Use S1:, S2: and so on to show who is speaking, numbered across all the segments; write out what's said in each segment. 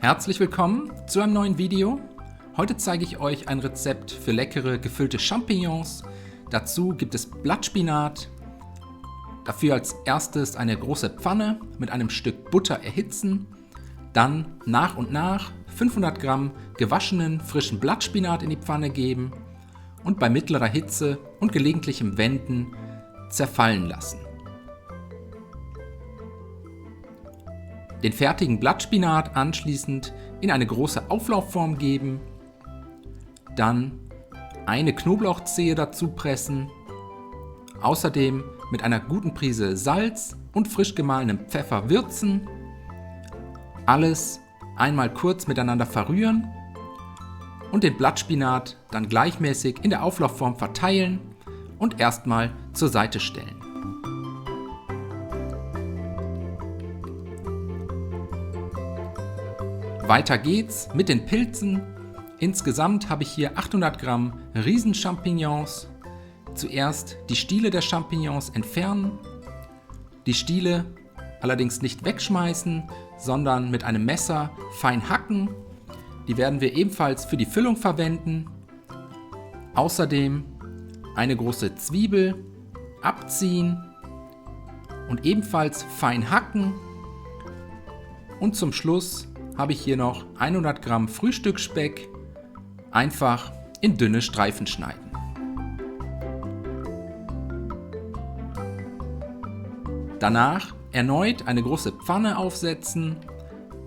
S1: Herzlich willkommen zu einem neuen Video. Heute zeige ich euch ein Rezept für leckere gefüllte Champignons. Dazu gibt es Blattspinat. Dafür als erstes eine große Pfanne mit einem Stück Butter erhitzen. Dann nach und nach 500 Gramm gewaschenen frischen Blattspinat in die Pfanne geben und bei mittlerer Hitze und gelegentlichem Wenden zerfallen lassen. Den fertigen Blattspinat anschließend in eine große Auflaufform geben, dann eine Knoblauchzehe dazu pressen, außerdem mit einer guten Prise Salz und frisch gemahlenem Pfeffer würzen, alles einmal kurz miteinander verrühren und den Blattspinat dann gleichmäßig in der Auflaufform verteilen und erstmal zur Seite stellen. Weiter geht's mit den Pilzen. Insgesamt habe ich hier 800 Gramm Riesenchampignons. Zuerst die Stiele der Champignons entfernen. Die Stiele allerdings nicht wegschmeißen, sondern mit einem Messer fein hacken. Die werden wir ebenfalls für die Füllung verwenden. Außerdem eine große Zwiebel abziehen und ebenfalls fein hacken. Und zum Schluss habe ich hier noch 100 Gramm Frühstücksspeck, einfach in dünne Streifen schneiden. Danach erneut eine große Pfanne aufsetzen,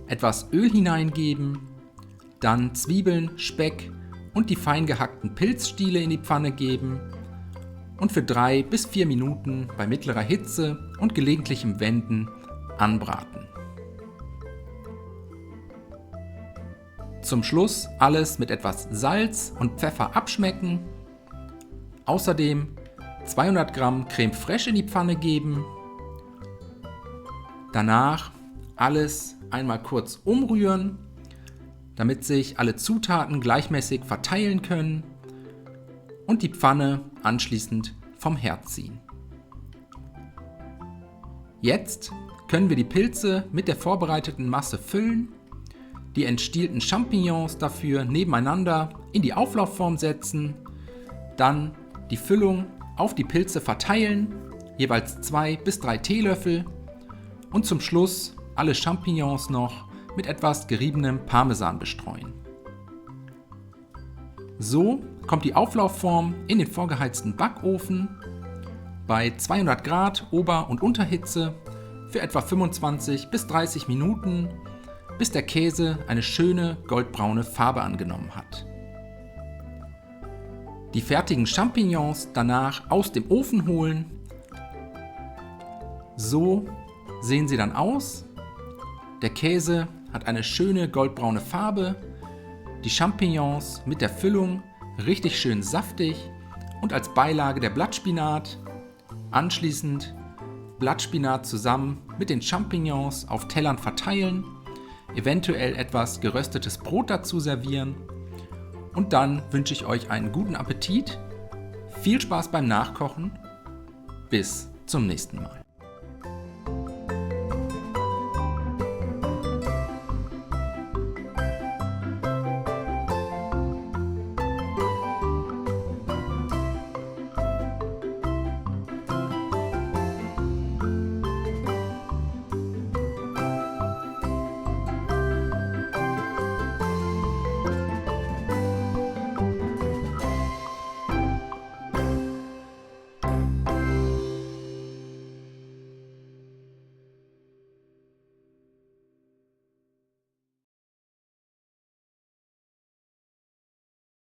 S1: etwas Öl hineingeben, dann Zwiebeln, Speck und die fein gehackten Pilzstiele in die Pfanne geben und für 3 bis 4 Minuten bei mittlerer Hitze und gelegentlichem Wenden anbraten. Zum Schluss alles mit etwas Salz und Pfeffer abschmecken. Außerdem 200 Gramm Creme fraiche in die Pfanne geben. Danach alles einmal kurz umrühren, damit sich alle Zutaten gleichmäßig verteilen können und die Pfanne anschließend vom Herd ziehen. Jetzt können wir die Pilze mit der vorbereiteten Masse füllen, die entstielten Champignons dafür nebeneinander in die Auflaufform setzen, dann die Füllung auf die Pilze verteilen, jeweils 2 bis 3 Teelöffel und zum Schluss alle Champignons noch mit etwas geriebenem Parmesan bestreuen. So kommt die Auflaufform in den vorgeheizten Backofen bei 200 Grad Ober- und Unterhitze für etwa 25 bis 30 Minuten, bis der Käse eine schöne goldbraune Farbe angenommen hat. Die fertigen Champignons danach aus dem Ofen holen. So sehen sie dann aus. Der Käse hat eine schöne goldbraune Farbe, die Champignons mit der Füllung richtig schön saftig und als Beilage der Blattspinat. Anschließend Blattspinat zusammen mit den Champignons auf Tellern verteilen, eventuell etwas geröstetes Brot dazu servieren und dann wünsche ich euch einen guten Appetit, viel Spaß beim Nachkochen, bis zum nächsten Mal.